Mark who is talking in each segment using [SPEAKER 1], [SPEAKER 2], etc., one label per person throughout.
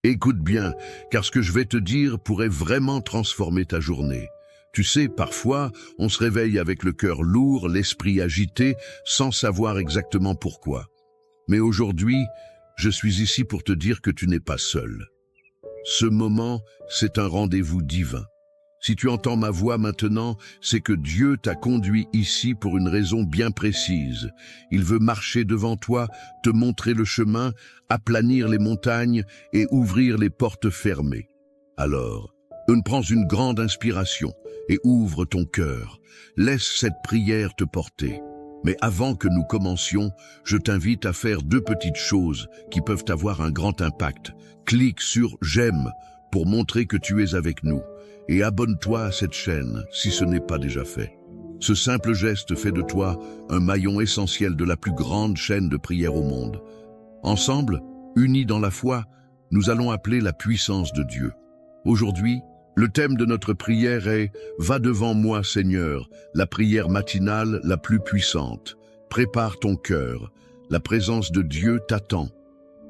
[SPEAKER 1] Écoute bien, car ce que je vais te dire pourrait vraiment transformer ta journée. Tu sais, parfois, on se réveille avec le cœur lourd, l'esprit agité, sans savoir exactement pourquoi. Mais aujourd'hui, je suis ici pour te dire que tu n'es pas seul. Ce moment, c'est un rendez-vous divin. Si tu entends ma voix maintenant, c'est que Dieu t'a conduit ici pour une raison bien précise. Il veut marcher devant toi, te montrer le chemin, aplanir les montagnes et ouvrir les portes fermées. Alors, prends une grande inspiration et ouvre ton cœur. Laisse cette prière te porter. Mais avant que nous commencions, je t'invite à faire deux petites choses qui peuvent avoir un grand impact. Clique sur « J'aime » pour montrer que tu es avec nous. Et abonne-toi à cette chaîne si ce n'est pas déjà fait. Ce simple geste fait de toi un maillon essentiel de la plus grande chaîne de prière au monde. Ensemble, unis dans la foi, nous allons appeler la puissance de Dieu. Aujourd'hui, le thème de notre prière est « Va devant moi, Seigneur », la prière matinale la plus puissante. Prépare ton cœur, la présence de Dieu t'attend.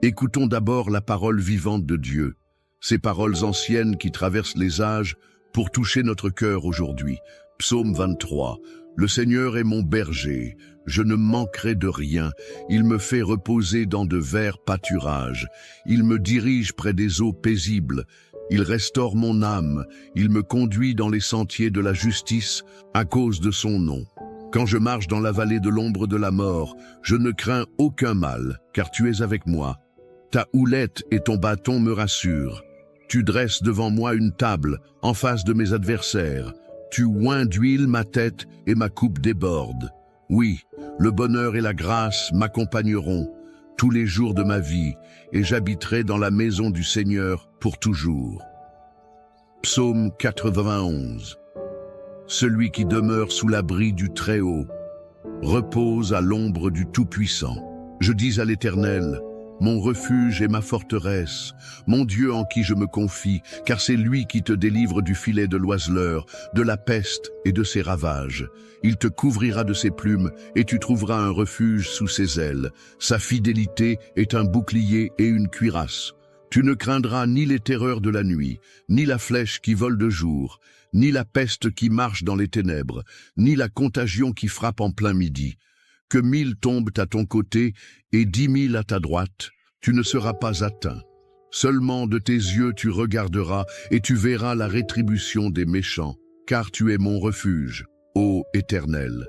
[SPEAKER 1] Écoutons d'abord la parole vivante de Dieu. Ces paroles anciennes qui traversent les âges pour toucher notre cœur aujourd'hui. Psaume 23. Le Seigneur est mon berger, je ne manquerai de rien. Il me fait reposer dans de verts pâturages. Il me dirige près des eaux paisibles. Il restaure mon âme. Il me conduit dans les sentiers de la justice à cause de son nom. Quand je marche dans la vallée de l'ombre de la mort, je ne crains aucun mal, car tu es avec moi. Ta houlette et ton bâton me rassurent. Tu dresses devant moi une table, en face de mes adversaires. Tu oins d'huile ma tête et ma coupe déborde. Oui, le bonheur et la grâce m'accompagneront tous les jours de ma vie, et j'habiterai dans la maison du Seigneur pour toujours. Psaume 91. Celui qui demeure sous l'abri du Très-Haut repose à l'ombre du Tout-Puissant. Je dis à l'Éternel, mon refuge et ma forteresse, mon Dieu en qui je me confie, car c'est lui qui te délivre du filet de l'oiseleur, de la peste et de ses ravages. Il te couvrira de ses plumes et tu trouveras un refuge sous ses ailes. Sa fidélité est un bouclier et une cuirasse. Tu ne craindras ni les terreurs de la nuit, ni la flèche qui vole de jour, ni la peste qui marche dans les ténèbres, ni la contagion qui frappe en plein midi. Que 1000 tombent à ton côté et 10 000 à ta droite, tu ne seras pas atteint. Seulement de tes yeux tu regarderas et tu verras la rétribution des méchants, car tu es mon refuge, ô Éternel.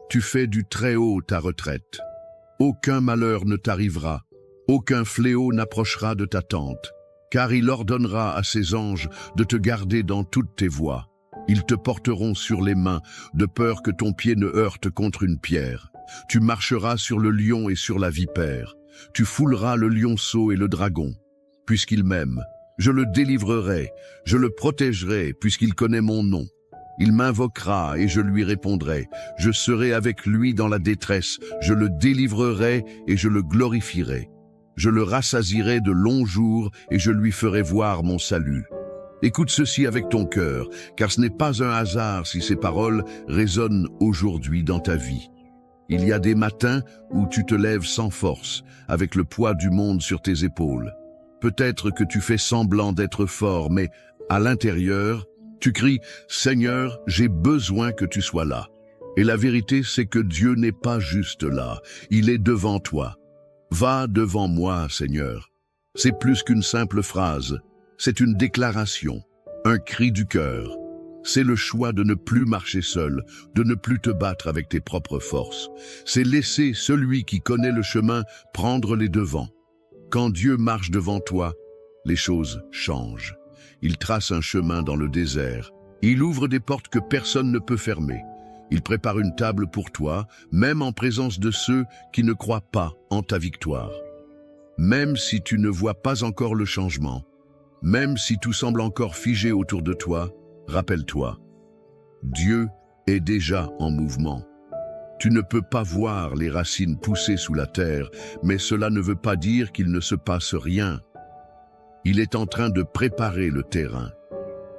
[SPEAKER 1] Tu fais du Très-Haut ta retraite. Aucun malheur ne t'arrivera, aucun fléau n'approchera de ta tente, car il ordonnera à ses anges de te garder dans toutes tes voies. Ils te porteront sur les mains, de peur que ton pied ne heurte contre une pierre. Tu marcheras sur le lion et sur la vipère. Tu fouleras le lionceau et le dragon. Puisqu'il m'aime, je le délivrerai, je le protégerai, puisqu'il connaît mon nom. Il m'invoquera et je lui répondrai. Je serai avec lui dans la détresse, je le délivrerai et je le glorifierai. Je le rassasierai de longs jours et je lui ferai voir mon salut. Écoute ceci avec ton cœur, car ce n'est pas un hasard si ces paroles résonnent aujourd'hui dans ta vie. Il y a des matins où tu te lèves sans force, avec le poids du monde sur tes épaules. Peut-être que tu fais semblant d'être fort, mais à l'intérieur, tu cries « Seigneur, j'ai besoin que tu sois là ». Et la vérité, c'est que Dieu n'est pas juste là, il est devant toi. Va devant moi, Seigneur. C'est plus qu'une simple phrase, c'est une déclaration, un cri du cœur. C'est le choix de ne plus marcher seul, de ne plus te battre avec tes propres forces. C'est laisser celui qui connaît le chemin prendre les devants. Quand Dieu marche devant toi, les choses changent. Il trace un chemin dans le désert. Il ouvre des portes que personne ne peut fermer. Il prépare une table pour toi, même en présence de ceux qui ne croient pas en ta victoire. Même si tu ne vois pas encore le changement, même si tout semble encore figé autour de toi, rappelle-toi, Dieu est déjà en mouvement. Tu ne peux pas voir les racines pousser sous la terre, mais cela ne veut pas dire qu'il ne se passe rien. Il est en train de préparer le terrain.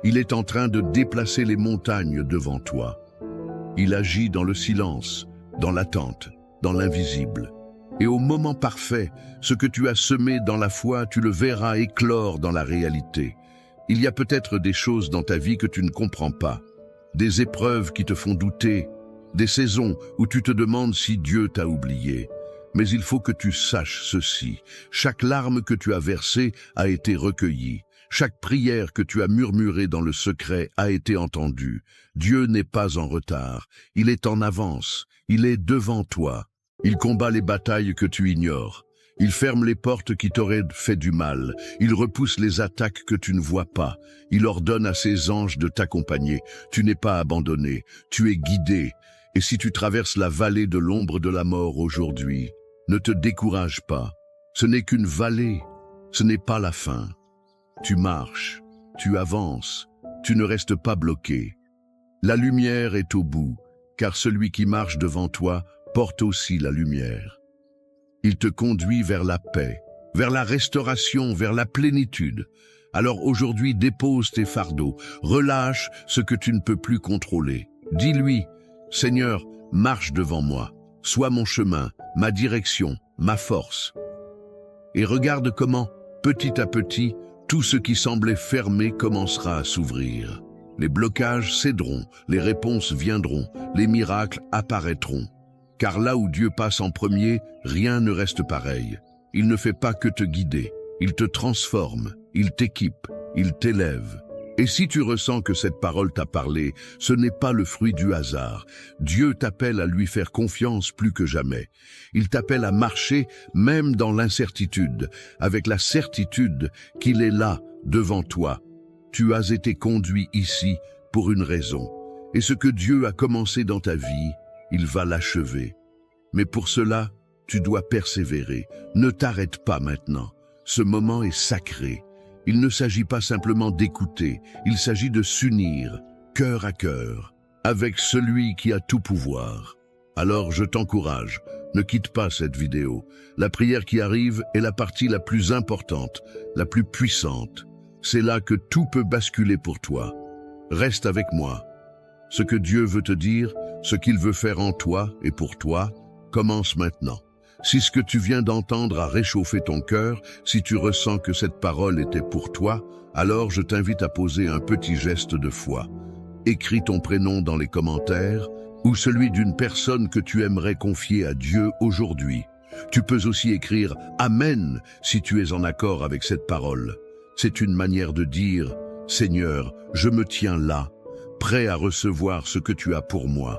[SPEAKER 1] Il est en train de déplacer les montagnes devant toi. Il agit dans le silence, dans l'attente, dans l'invisible. Et au moment parfait, ce que tu as semé dans la foi, tu le verras éclore dans la réalité. Il y a peut-être des choses dans ta vie que tu ne comprends pas, des épreuves qui te font douter, des saisons où tu te demandes si Dieu t'a oublié. Mais il faut que tu saches ceci, chaque larme que tu as versée a été recueillie. Chaque prière que tu as murmurée dans le secret a été entendue. Dieu n'est pas en retard, il est en avance, il est devant toi. Il combat les batailles que tu ignores. Il ferme les portes qui t'auraient fait du mal. Il repousse les attaques que tu ne vois pas. Il ordonne à ses anges de t'accompagner. Tu n'es pas abandonné, tu es guidé. Et si tu traverses la vallée de l'ombre de la mort aujourd'hui, ne te décourage pas. Ce n'est qu'une vallée, ce n'est pas la fin. Tu marches, tu avances, tu ne restes pas bloqué. La lumière est au bout, car celui qui marche devant toi porte aussi la lumière. Il te conduit vers la paix, vers la restauration, vers la plénitude. Alors aujourd'hui, dépose tes fardeaux, relâche ce que tu ne peux plus contrôler. Dis-lui, Seigneur, marche devant moi, sois mon chemin, ma direction, ma force. Et regarde comment, petit à petit, tout ce qui semblait fermé commencera à s'ouvrir. Les blocages céderont, les réponses viendront, les miracles apparaîtront. Car là où Dieu passe en premier, rien ne reste pareil. Il ne fait pas que te guider, il te transforme, il t'équipe, il t'élève. Et si tu ressens que cette parole t'a parlé, ce n'est pas le fruit du hasard. Dieu t'appelle à lui faire confiance plus que jamais. Il t'appelle à marcher même dans l'incertitude, avec la certitude qu'il est là, devant toi. Tu as été conduit ici pour une raison. Et ce que Dieu a commencé dans ta vie, il va l'achever. Mais pour cela, tu dois persévérer. Ne t'arrête pas maintenant. Ce moment est sacré. Il ne s'agit pas simplement d'écouter, il s'agit de s'unir, cœur à cœur, avec celui qui a tout pouvoir. Alors je t'encourage, ne quitte pas cette vidéo. La prière qui arrive est la partie la plus importante, la plus puissante. C'est là que tout peut basculer pour toi. Reste avec moi. Ce que Dieu veut te dire, ce qu'il veut faire en toi et pour toi, commence maintenant. Si ce que tu viens d'entendre a réchauffé ton cœur, si tu ressens que cette parole était pour toi, alors je t'invite à poser un petit geste de foi. Écris ton prénom dans les commentaires ou celui d'une personne que tu aimerais confier à Dieu aujourd'hui. Tu peux aussi écrire « Amen » si tu es en accord avec cette parole. C'est une manière de dire « Seigneur, je me tiens là, prêt à recevoir ce que tu as pour moi. »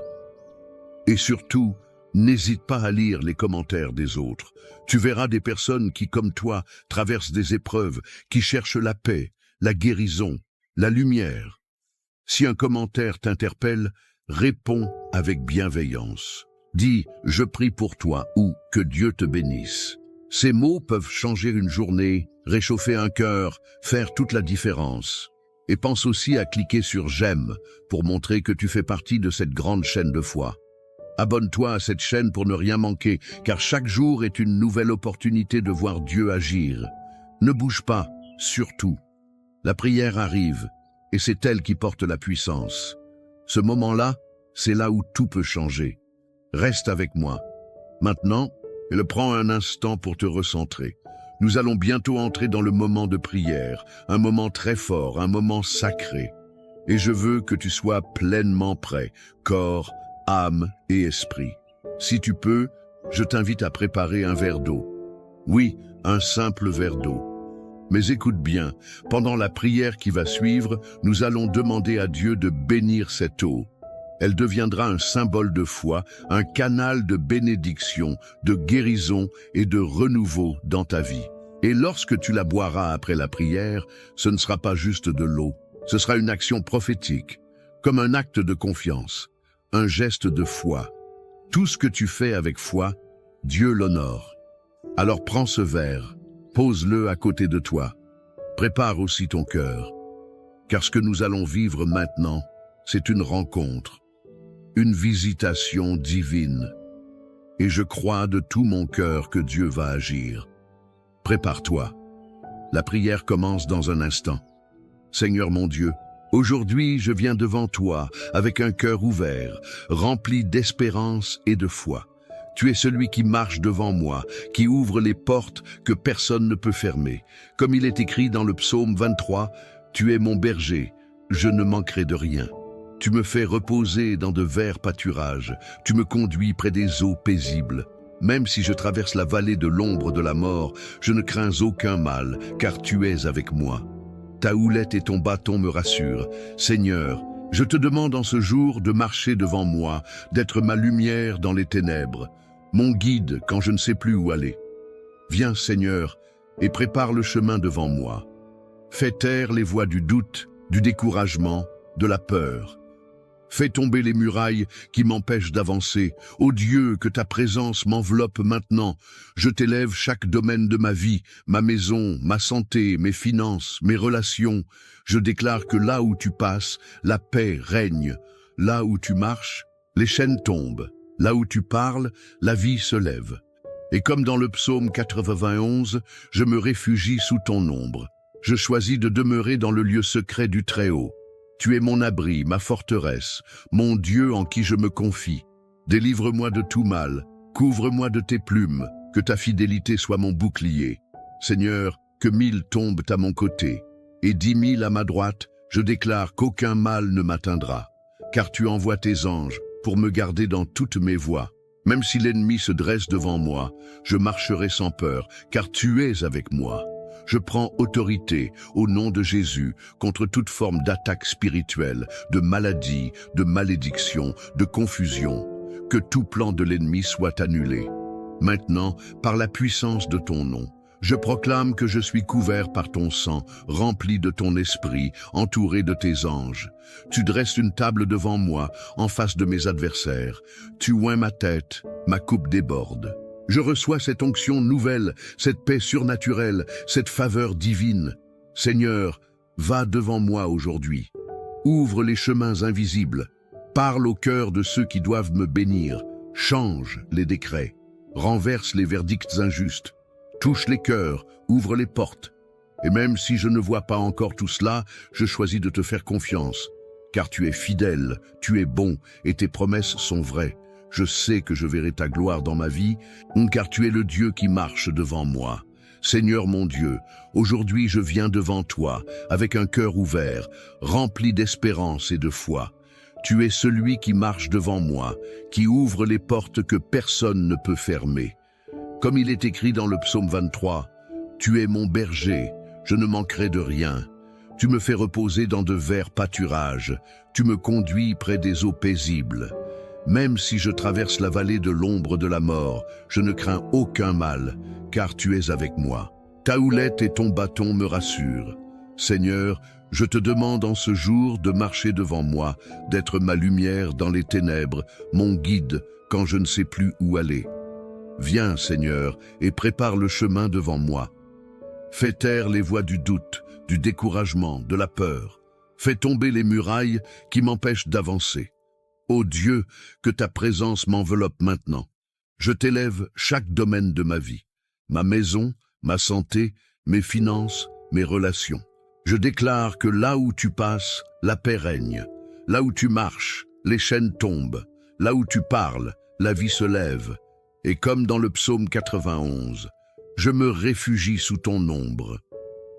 [SPEAKER 1] Et surtout, n'hésite pas à lire les commentaires des autres. Tu verras des personnes qui, comme toi, traversent des épreuves, qui cherchent la paix, la guérison, la lumière. Si un commentaire t'interpelle, réponds avec bienveillance. Dis « Je prie pour toi » ou « Que Dieu te bénisse ». Ces mots peuvent changer une journée, réchauffer un cœur, faire toute la différence. Et pense aussi à cliquer sur « J'aime » pour montrer que tu fais partie de cette grande chaîne de foi. Abonne-toi à cette chaîne pour ne rien manquer, car chaque jour est une nouvelle opportunité de voir Dieu agir. Ne bouge pas, surtout. La prière arrive, et c'est elle qui porte la puissance. Ce moment-là, c'est là où tout peut changer. Reste avec moi. Maintenant, prends un instant pour te recentrer. Nous allons bientôt entrer dans le moment de prière, un moment très fort, un moment sacré. Et je veux que tu sois pleinement prêt, corps, âme et esprit. Si tu peux, je t'invite à préparer un verre d'eau. Oui, un simple verre d'eau. Mais écoute bien, pendant la prière qui va suivre, nous allons demander à Dieu de bénir cette eau. Elle deviendra un symbole de foi, un canal de bénédiction, de guérison et de renouveau dans ta vie. Et lorsque tu la boiras après la prière, ce ne sera pas juste de l'eau, ce sera une action prophétique, comme un acte de confiance. Un geste de foi. Tout ce que tu fais avec foi, Dieu l'honore. Alors prends ce verre, pose-le à côté de toi. Prépare aussi ton cœur. Car ce que nous allons vivre maintenant, c'est une rencontre, une visitation divine. Et je crois de tout mon cœur que Dieu va agir. Prépare-toi. La prière commence dans un instant. Seigneur mon Dieu, aujourd'hui, je viens devant toi avec un cœur ouvert, rempli d'espérance et de foi. Tu es celui qui marche devant moi, qui ouvre les portes que personne ne peut fermer. Comme il est écrit dans le psaume 23, « Tu es mon berger, je ne manquerai de rien. Tu me fais reposer dans de verts pâturages, tu me conduis près des eaux paisibles. Même si je traverse la vallée de l'ombre de la mort, je ne crains aucun mal, car tu es avec moi. Ta houlette et ton bâton me rassurent. Seigneur, je te demande en ce jour de marcher devant moi, d'être ma lumière dans les ténèbres, mon guide quand je ne sais plus où aller. Viens, Seigneur, et prépare le chemin devant moi. Fais taire les voix du doute, du découragement, de la peur. Fais tomber les murailles qui m'empêchent d'avancer. Ô Dieu, que ta présence m'enveloppe maintenant. Je t'élève chaque domaine de ma vie, ma maison, ma santé, mes finances, mes relations. Je déclare que là où tu passes, la paix règne. Là où tu marches, les chaînes tombent. Là où tu parles, la vie se lève. Et comme dans le psaume 91, je me réfugie sous ton ombre. Je choisis de demeurer dans le lieu secret du Très-Haut. Tu es mon abri, ma forteresse, mon Dieu en qui je me confie. Délivre-moi de tout mal, couvre-moi de tes plumes, que ta fidélité soit mon bouclier. Seigneur, que 1000 tombent à mon côté, et 10 000 à ma droite, je déclare qu'aucun mal ne m'atteindra. Car tu envoies tes anges pour me garder dans toutes mes voies. Même si l'ennemi se dresse devant moi, je marcherai sans peur, car tu es avec moi. Je prends autorité au nom de Jésus contre toute forme d'attaque spirituelle, de maladie, de malédiction, de confusion. Que tout plan de l'ennemi soit annulé. Maintenant, par la puissance de ton nom, je proclame que je suis couvert par ton sang, rempli de ton esprit, entouré de tes anges. Tu dresses une table devant moi, en face de mes adversaires. Tu oins ma tête, ma coupe déborde. Je reçois cette onction nouvelle, cette paix surnaturelle, cette faveur divine. Seigneur, va devant moi aujourd'hui. Ouvre les chemins invisibles. Parle au cœur de ceux qui doivent me bénir. Change les décrets. Renverse les verdicts injustes. Touche les cœurs, ouvre les portes. Et même si je ne vois pas encore tout cela, je choisis de te faire confiance. Car tu es fidèle, tu es bon, et tes promesses sont vraies. Je sais que je verrai ta gloire dans ma vie, car tu es le Dieu qui marche devant moi. Seigneur mon Dieu, aujourd'hui je viens devant toi, avec un cœur ouvert, rempli d'espérance et de foi. Tu es celui qui marche devant moi, qui ouvre les portes que personne ne peut fermer. Comme il est écrit dans le psaume 23, « Tu es mon berger, je ne manquerai de rien. Tu me fais reposer dans de verts pâturages, tu me conduis près des eaux paisibles. Même si je traverse la vallée de l'ombre de la mort, je ne crains aucun mal, car tu es avec moi. Ta houlette et ton bâton me rassurent. Seigneur, je te demande en ce jour de marcher devant moi, d'être ma lumière dans les ténèbres, mon guide quand je ne sais plus où aller. Viens, Seigneur, et prépare le chemin devant moi. Fais taire les voix du doute, du découragement, de la peur. Fais tomber les murailles qui m'empêchent d'avancer. Ô Dieu, que ta présence m'enveloppe maintenant. Je t'élève chaque domaine de ma vie, ma maison, ma santé, mes finances, mes relations. Je déclare que là où tu passes, la paix règne. Là où tu marches, les chaînes tombent. Là où tu parles, la vie se lève. Et comme dans le psaume 91, je me réfugie sous ton ombre.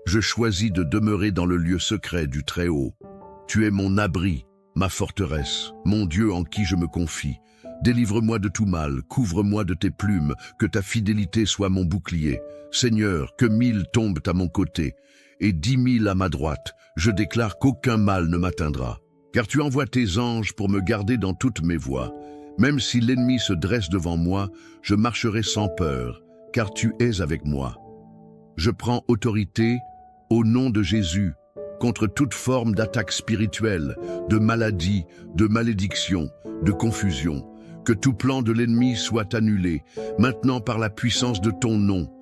[SPEAKER 1] Je choisis de demeurer dans le lieu secret du Très-Haut. Tu es mon abri, ma forteresse, mon Dieu en qui je me confie. Délivre-moi de tout mal, couvre-moi de tes plumes, que ta fidélité soit mon bouclier. Seigneur, que 1000 tombent à mon côté, et 10 000 à ma droite, je déclare qu'aucun mal ne m'atteindra. Car tu envoies tes anges pour me garder dans toutes mes voies. Même si l'ennemi se dresse devant moi, je marcherai sans peur, car tu es avec moi. Je prends autorité, au nom de Jésus, contre toute forme d'attaque spirituelle, de maladie, de malédiction, de confusion. Que tout plan de l'ennemi soit annulé, maintenant par la puissance de ton nom.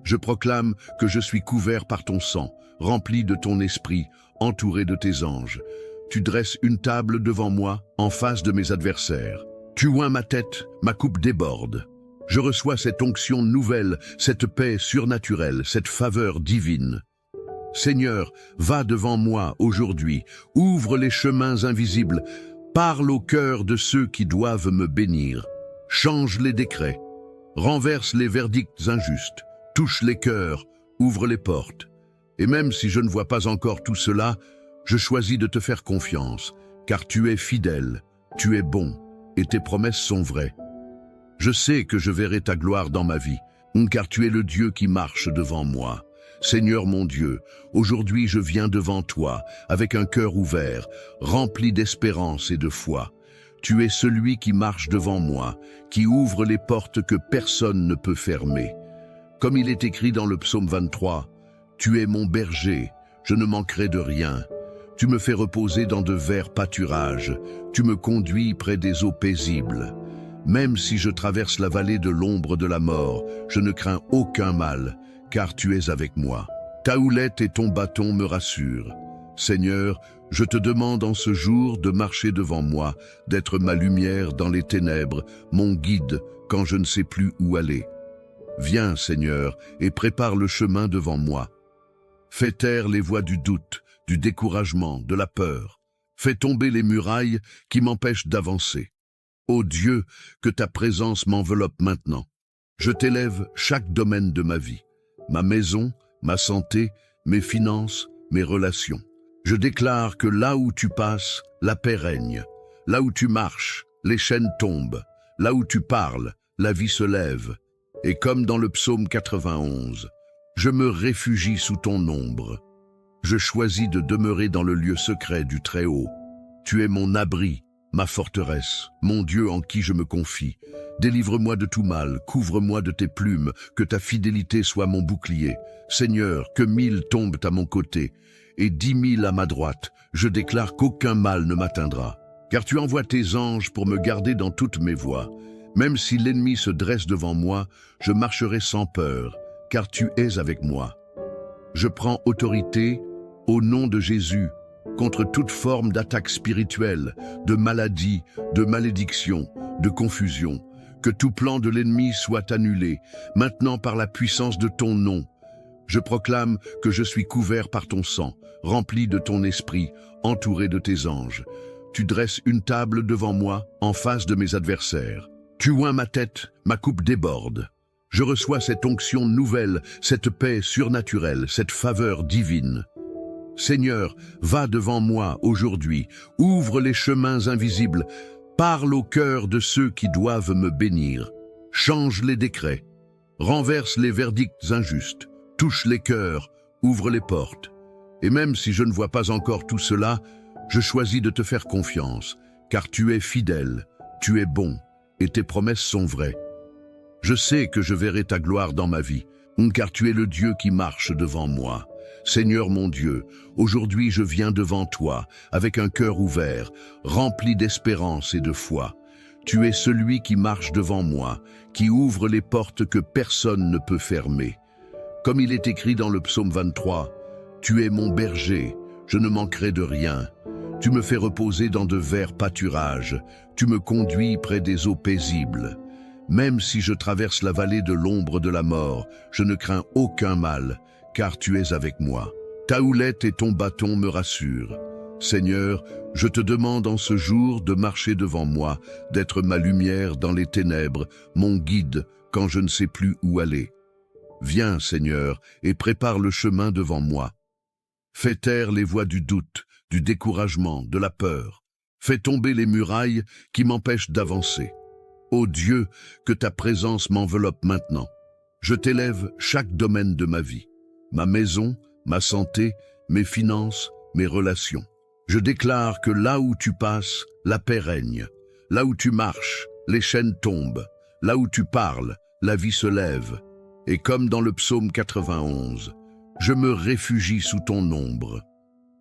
[SPEAKER 1] Je proclame que je suis couvert par ton sang, rempli de ton esprit, entouré de tes anges. Tu dresses une table devant moi, en face de mes adversaires. Tu oins ma tête, ma coupe déborde. Je reçois cette onction nouvelle, cette paix surnaturelle, cette faveur divine. Seigneur, va devant moi aujourd'hui, ouvre les chemins invisibles, parle au cœur de ceux qui doivent me bénir. change les décrets, renverse les verdicts injustes, touche les cœurs, ouvre les portes. Et même si je ne vois pas encore tout cela, je choisis de te faire confiance, car tu es fidèle, tu es bon, et tes promesses sont vraies. Je sais que je verrai ta gloire dans ma vie, car tu es le Dieu qui marche devant moi. Seigneur mon Dieu, aujourd'hui je viens devant toi, avec un cœur ouvert, rempli d'espérance et de foi. Tu es celui qui marche devant moi, qui ouvre les portes que personne ne peut fermer. Comme il est écrit dans le psaume 23, « Tu es mon berger, je ne manquerai de rien. Tu me fais reposer dans de verts pâturages, tu me conduis près des eaux paisibles. Même si je traverse la vallée de l'ombre de la mort, je ne crains aucun mal, car tu es avec moi. Ta houlette et ton bâton me rassurent. Seigneur, je te demande en ce jour de marcher devant moi, d'être ma lumière dans les ténèbres, mon guide quand je ne sais plus où aller. Viens, Seigneur, et prépare le chemin devant moi. Fais taire les voix du doute, du découragement, de la peur. Fais tomber les murailles qui m'empêchent d'avancer. Ô Dieu, que ta présence m'enveloppe maintenant. Je t'élève chaque domaine de ma vie, ma maison, ma santé, mes finances, mes relations. Je déclare que là où tu passes, la paix règne. Là où tu marches, les chaînes tombent. Là où tu parles, la vie se lève. Et comme dans le psaume 91, je me réfugie sous ton ombre. Je choisis de demeurer dans le lieu secret du Très-Haut. Tu es mon abri, ma forteresse, mon Dieu en qui je me confie. Délivre-moi de tout mal, couvre-moi de tes plumes, que ta fidélité soit mon bouclier. Seigneur, que 1000 tombent à mon côté, et 10 000 à ma droite, je déclare qu'aucun mal ne m'atteindra. Car tu envoies tes anges pour me garder dans toutes mes voies. Même si l'ennemi se dresse devant moi, je marcherai sans peur, car tu es avec moi. Je prends autorité, au nom de Jésus, contre toute forme d'attaque spirituelle, de maladie, de malédiction, de confusion. Que tout plan de l'ennemi soit annulé, maintenant par la puissance de ton nom. Je proclame que je suis couvert par ton sang, rempli de ton esprit, entouré de tes anges. Tu dresses une table devant moi, en face de mes adversaires. Tu oins ma tête, ma coupe déborde. Je reçois cette onction nouvelle, cette paix surnaturelle, cette faveur divine. Seigneur, va devant moi aujourd'hui, ouvre les chemins invisibles, parle au cœur de ceux qui doivent me bénir. Change les décrets, renverse les verdicts injustes, touche les cœurs, ouvre les portes. Et même si je ne vois pas encore tout cela, je choisis de te faire confiance, car tu es fidèle, tu es bon, et tes promesses sont vraies. Je sais que je verrai ta gloire dans ma vie, car tu es le Dieu qui marche devant moi. Seigneur mon Dieu, aujourd'hui je viens devant toi, avec un cœur ouvert, rempli d'espérance et de foi. Tu es celui qui marche devant moi, qui ouvre les portes que personne ne peut fermer. Comme il est écrit dans le psaume 23, « Tu es mon berger, je ne manquerai de rien. Tu me fais reposer dans de verts pâturages, tu me conduis près des eaux paisibles. Même si je traverse la vallée de l'ombre de la mort, je ne crains aucun mal, car tu es avec moi. Ta houlette et ton bâton me rassurent. Seigneur, je te demande en ce jour de marcher devant moi, d'être ma lumière dans les ténèbres, mon guide quand je ne sais plus où aller. Viens, Seigneur, et prépare le chemin devant moi. Fais taire les voix du doute, du découragement, de la peur. Fais tomber les murailles qui m'empêchent d'avancer. Ô Dieu, que ta présence m'enveloppe maintenant. Je t'élève chaque domaine de ma vie, ma maison, ma santé, mes finances, mes relations. Je déclare que là où tu passes, la paix règne. Là où tu marches, les chaînes tombent. Là où tu parles, la vie se lève. Et comme dans le psaume 91, je me réfugie sous ton ombre.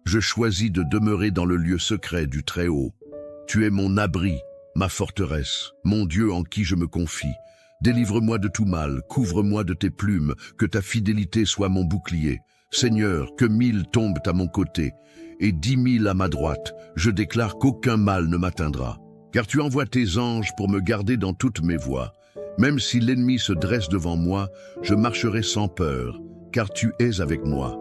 [SPEAKER 1] Je choisis de demeurer dans le lieu secret du Très-Haut. Tu es mon abri, ma forteresse, mon Dieu en qui je me confie. Délivre-moi de tout mal, couvre-moi de tes plumes, que ta fidélité soit mon bouclier. Seigneur, que 1000 tombent à mon côté, et 10 000 à ma droite, je déclare qu'aucun mal ne m'atteindra. Car tu envoies tes anges pour me garder dans toutes mes voies. Même si l'ennemi se dresse devant moi, je marcherai sans peur, car tu es avec moi.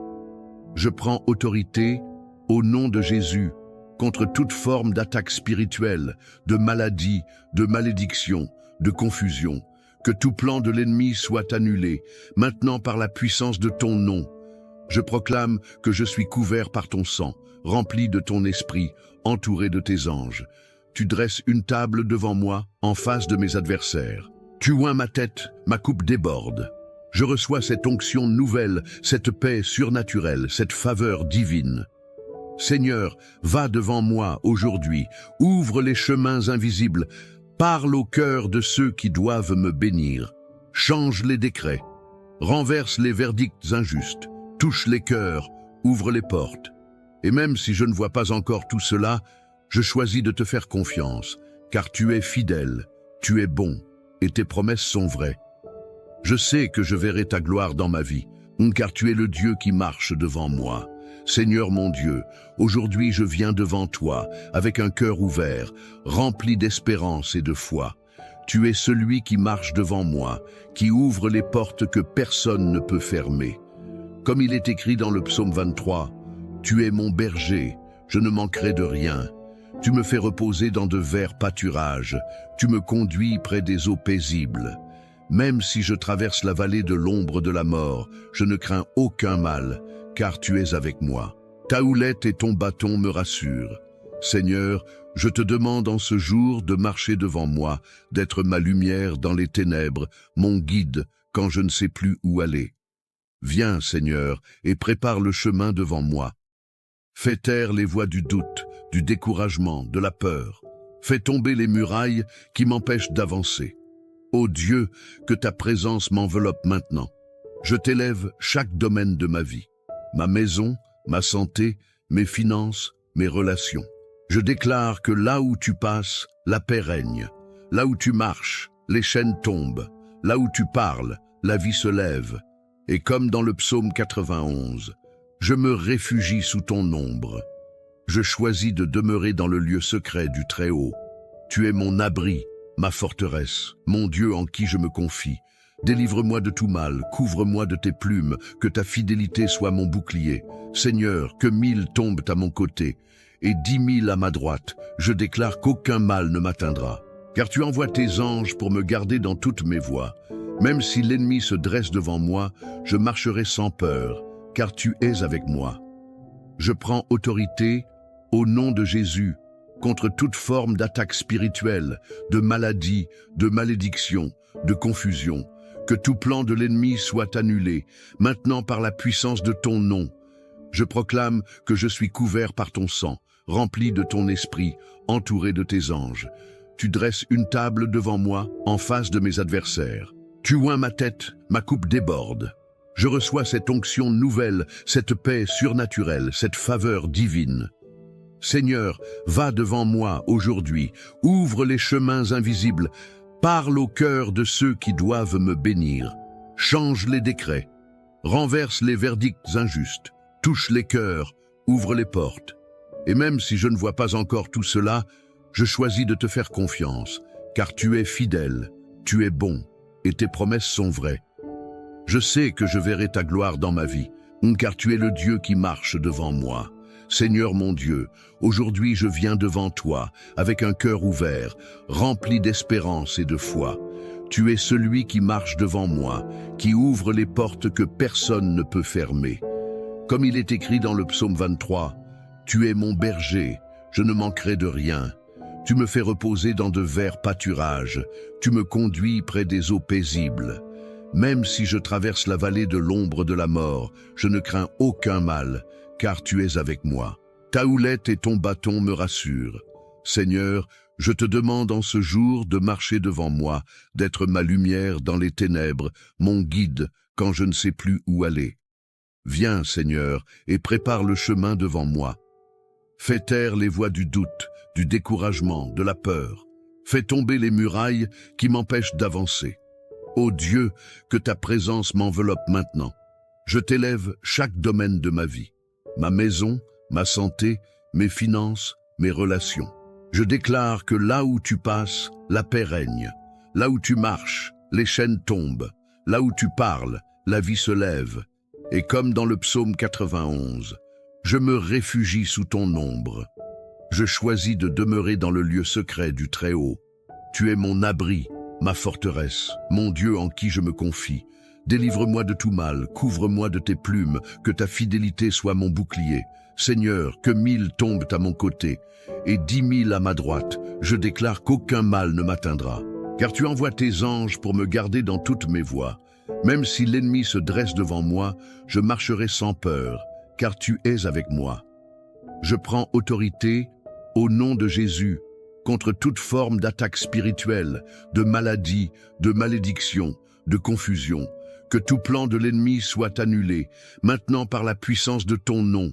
[SPEAKER 1] Je prends autorité, au nom de Jésus, contre toute forme d'attaque spirituelle, de maladie, de malédiction, de confusion. Que tout plan de l'ennemi soit annulé, maintenant par la puissance de ton nom. Je proclame que je suis couvert par ton sang, rempli de ton esprit, entouré de tes anges. Tu dresses une table devant moi, en face de mes adversaires. Tu oins ma tête, ma coupe déborde. Je reçois cette onction nouvelle, cette paix surnaturelle, cette faveur divine. Seigneur, va devant moi aujourd'hui, ouvre les chemins invisibles, parle au cœur de ceux qui doivent me bénir, change les décrets, renverse les verdicts injustes, touche les cœurs, ouvre les portes. Et même si je ne vois pas encore tout cela, je choisis de te faire confiance, car tu es fidèle, tu es bon, et tes promesses sont vraies. Je sais que je verrai ta gloire dans ma vie, car tu es le Dieu qui marche devant moi. Seigneur mon Dieu, aujourd'hui je viens devant toi, avec un cœur ouvert, rempli d'espérance et de foi. Tu es celui qui marche devant moi, qui ouvre les portes que personne ne peut fermer. Comme il est écrit dans le psaume 23, « Tu es mon berger, je ne manquerai de rien. Tu me fais reposer dans de verts pâturages, tu me conduis près des eaux paisibles. Même si je traverse la vallée de l'ombre de la mort, je ne crains aucun mal, car tu es avec moi. Ta houlette et ton bâton me rassurent. Seigneur, je te demande en ce jour de marcher devant moi, d'être ma lumière dans les ténèbres, mon guide quand je ne sais plus où aller. Viens, Seigneur, et prépare le chemin devant moi. Fais taire les voix du doute, du découragement, de la peur. Fais tomber les murailles qui m'empêchent d'avancer. Ô Dieu, que ta présence m'enveloppe maintenant. Je t'élève chaque domaine de ma vie. Ma maison, ma santé, mes finances, mes relations. Je déclare que là où tu passes, la paix règne. Là où tu marches, les chaînes tombent. Là où tu parles, la vie se lève. Et comme dans le psaume 91, je me réfugie sous ton ombre. Je choisis de demeurer dans le lieu secret du Très-Haut. Tu es mon abri, ma forteresse, mon Dieu en qui je me confie. Délivre-moi de tout mal, couvre-moi de tes plumes, que ta fidélité soit mon bouclier. Seigneur, que 1000 tombent à mon côté, et 10 000 à ma droite, je déclare qu'aucun mal ne m'atteindra. Car tu envoies tes anges pour me garder dans toutes mes voies. Même si l'ennemi se dresse devant moi, je marcherai sans peur, car tu es avec moi. Je prends autorité, au nom de Jésus, contre toute forme d'attaque spirituelle, de maladie, de malédiction, de confusion. Que tout plan de l'ennemi soit annulé, maintenant par la puissance de ton nom. Je proclame que je suis couvert par ton sang, rempli de ton esprit, entouré de tes anges. Tu dresses une table devant moi, en face de mes adversaires. Tu oins ma tête, ma coupe déborde. Je reçois cette onction nouvelle, cette paix surnaturelle, cette faveur divine. Seigneur, va devant moi aujourd'hui, ouvre les chemins invisibles, parle au cœur de ceux qui doivent me bénir, change les décrets, renverse les verdicts injustes, touche les cœurs, ouvre les portes. Et même si je ne vois pas encore tout cela, je choisis de te faire confiance, car tu es fidèle, tu es bon, et tes promesses sont vraies. Je sais que je verrai ta gloire dans ma vie, car tu es le Dieu qui marche devant moi. Seigneur mon Dieu, aujourd'hui je viens devant toi, avec un cœur ouvert, rempli d'espérance et de foi. Tu es celui qui marche devant moi, qui ouvre les portes que personne ne peut fermer. Comme il est écrit dans le psaume 23, « Tu es mon berger, je ne manquerai de rien. Tu me fais reposer dans de verts pâturages, tu me conduis près des eaux paisibles. Même si je traverse la vallée de l'ombre de la mort, je ne crains aucun mal, car tu es avec moi. Ta houlette et ton bâton me rassurent. Seigneur, je te demande en ce jour de marcher devant moi, d'être ma lumière dans les ténèbres, mon guide quand je ne sais plus où aller. Viens, Seigneur, et prépare le chemin devant moi. Fais taire les voix du doute, du découragement, de la peur. Fais tomber les murailles qui m'empêchent d'avancer. Ô Dieu, que ta présence m'enveloppe maintenant. Je t'élève chaque domaine de ma vie. Ma maison, ma santé, mes finances, mes relations. Je déclare que là où tu passes, la paix règne. Là où tu marches, les chaînes tombent. Là où tu parles, la vie se lève. Et comme dans le psaume 91, je me réfugie sous ton ombre. Je choisis de demeurer dans le lieu secret du Très-Haut. Tu es mon abri, ma forteresse, mon Dieu en qui je me confie. Délivre-moi de tout mal, couvre-moi de tes plumes, que ta fidélité soit mon bouclier. Seigneur, que 1000 tombent à mon côté, et 10 000 à ma droite, je déclare qu'aucun mal ne m'atteindra. Car tu envoies tes anges pour me garder dans toutes mes voies. Même si l'ennemi se dresse devant moi, je marcherai sans peur, car tu es avec moi. Je prends autorité, au nom de Jésus, contre toute forme d'attaque spirituelle, de maladie, de malédiction, de confusion. Que tout plan de l'ennemi soit annulé, maintenant par la puissance de ton nom.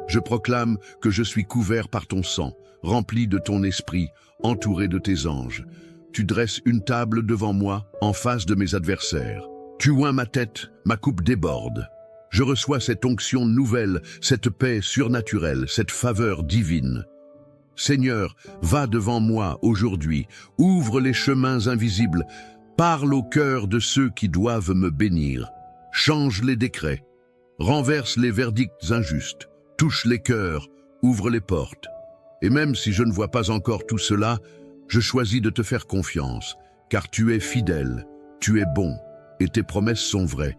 [SPEAKER 1] Je proclame que je suis couvert par ton sang, rempli de ton esprit, entouré de tes anges. Tu dresses une table devant moi, en face de mes adversaires. Tu oins ma tête, ma coupe déborde. Je reçois cette onction nouvelle, cette paix surnaturelle, cette faveur divine. Seigneur, va devant moi aujourd'hui, ouvre les chemins invisibles, parle au cœur de ceux qui doivent me bénir, change les décrets, renverse les verdicts injustes, touche les cœurs, ouvre les portes. Et même si je ne vois pas encore tout cela, je choisis de te faire confiance, car tu es fidèle, tu es bon, et tes promesses sont vraies.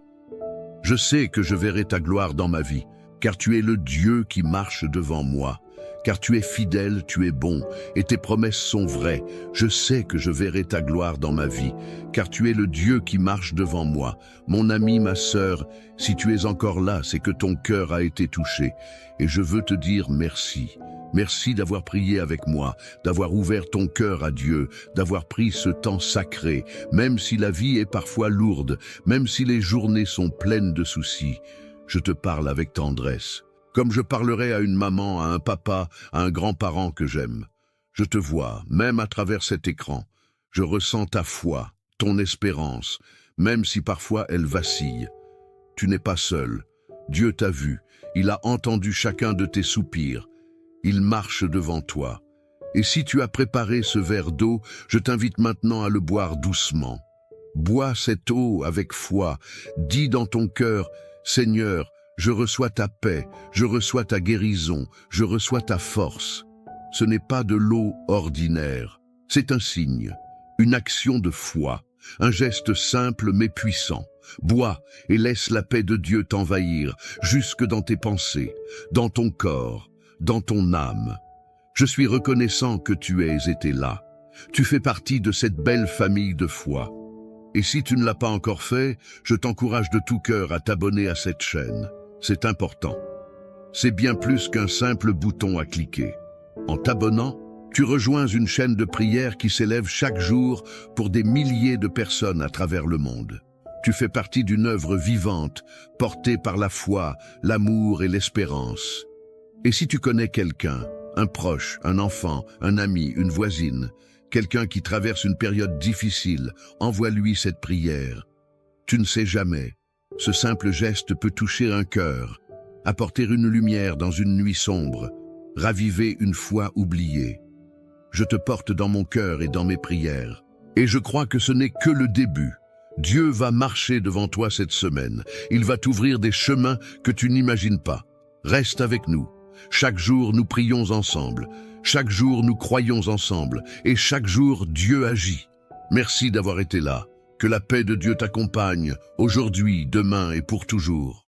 [SPEAKER 1] Je sais que je verrai ta gloire dans ma vie, car tu es le Dieu qui marche devant moi. Car tu es fidèle, tu es bon, et tes promesses sont vraies. Je sais que je verrai ta gloire dans ma vie, car tu es le Dieu qui marche devant moi. Mon ami, ma sœur, si tu es encore là, c'est que ton cœur a été touché. Et je veux te dire merci. Merci d'avoir prié avec moi, d'avoir ouvert ton cœur à Dieu, d'avoir pris ce temps sacré, même si la vie est parfois lourde, même si les journées sont pleines de soucis. Je te parle avec tendresse. Comme je parlerais à une maman, à un papa, à un grand-parent que j'aime. Je te vois, même à travers cet écran. Je ressens ta foi, ton espérance, même si parfois elle vacille. Tu n'es pas seul. Dieu t'a vu. Il a entendu chacun de tes soupirs. Il marche devant toi. Et si tu as préparé ce verre d'eau, je t'invite maintenant à le boire doucement. Bois cette eau avec foi. Dis dans ton cœur, Seigneur, je reçois ta paix, je reçois ta guérison, je reçois ta force. Ce n'est pas de l'eau ordinaire, c'est un signe, une action de foi, un geste simple mais puissant. Bois et laisse la paix de Dieu t'envahir, jusque dans tes pensées, dans ton corps, dans ton âme. Je suis reconnaissant que tu aies été là. Tu fais partie de cette belle famille de foi. Et si tu ne l'as pas encore fait, je t'encourage de tout cœur à t'abonner à cette chaîne. C'est important. C'est bien plus qu'un simple bouton à cliquer. En t'abonnant, tu rejoins une chaîne de prière qui s'élève chaque jour pour des milliers de personnes à travers le monde. Tu fais partie d'une œuvre vivante, portée par la foi, l'amour et l'espérance. Et si tu connais quelqu'un, un proche, un enfant, un ami, une voisine, quelqu'un qui traverse une période difficile, envoie-lui cette prière. Tu ne sais jamais. Ce simple geste peut toucher un cœur, apporter une lumière dans une nuit sombre, raviver une foi oubliée. Je te porte dans mon cœur et dans mes prières. Et je crois que ce n'est que le début. Dieu va marcher devant toi cette semaine. Il va t'ouvrir des chemins que tu n'imagines pas. Reste avec nous. Chaque jour, nous prions ensemble. Chaque jour, nous croyons ensemble. Et chaque jour, Dieu agit. Merci d'avoir été là. Que la paix de Dieu t'accompagne, aujourd'hui, demain et pour toujours.